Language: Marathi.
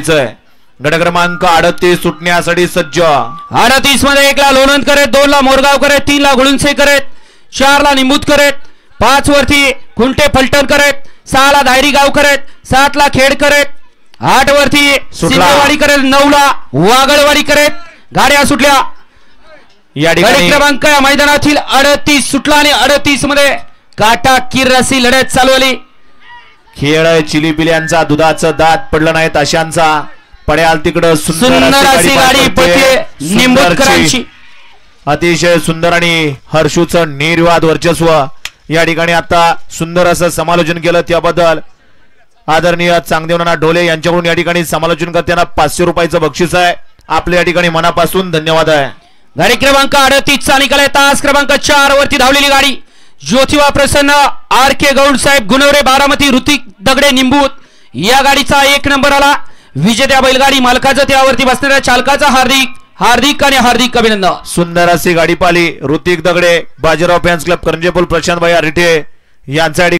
करायचं आहे. गट क्रमांक 38 सुटण्यासाठी सज्ज. 38 मध्ये 1 ला लोणंद करत, 2 ला मोरगाव करत, 3 ला गुळुंसे करत, 4 ला निंबूत करत, 5 वरती खुंटे फलटण करत, 6 ला धायरी गाव करत, 7 ला खेड करत, 8 वरती सिंगवाडी करत, 9 ला वागळवाडी करत. गाड्या सुटल्या. या ठिकाणी क्रमांक या मैदानातील 38 सुटला आणि 38 मध्ये काटा किरसी लढत चालू आली. खेळ चिलीपिल्यांचा दुधाचं दात पडलं नाही अशांचा पड्याल तिकडं सुंदर अशी गाडी पळते निंबूतकरांची. अतिशय सुंदर आणि हर्षूचं निर्वाद वर्चस्व. या ठिकाणी आता सुंदर असं समालोचन केलं त्याबद्दल आदरणीय चांगदेवनाथ ढोले यांच्याकडून या ठिकाणी समालोचन करताना 500 रुपयाचं बक्षीस आहे. आपल्या या ठिकाणी मनापासून धन्यवाद आहे. गाडी क्रमांक 38 चा निकाल आहे. तास क्रमांक 4 वरती धावलेली गाडी ज्योतिबा प्रसन्न RK गौड साहेब गुणवरे बारामती ऋतिक दगडे निंबूत या गाडीचा 1 नंबर आला. विजेत्या बैलगाडी मालकाचं त्यावरती बसणाऱ्या चालकाचा हार्दिक आणि हार्दिक अभिनंदन. सुंदर अशी गाडी पाली. ऋतिक दगडे, बाजीराव फॅन्स क्लब करंजेपूल, प्रशांत भाई रिठे यांचा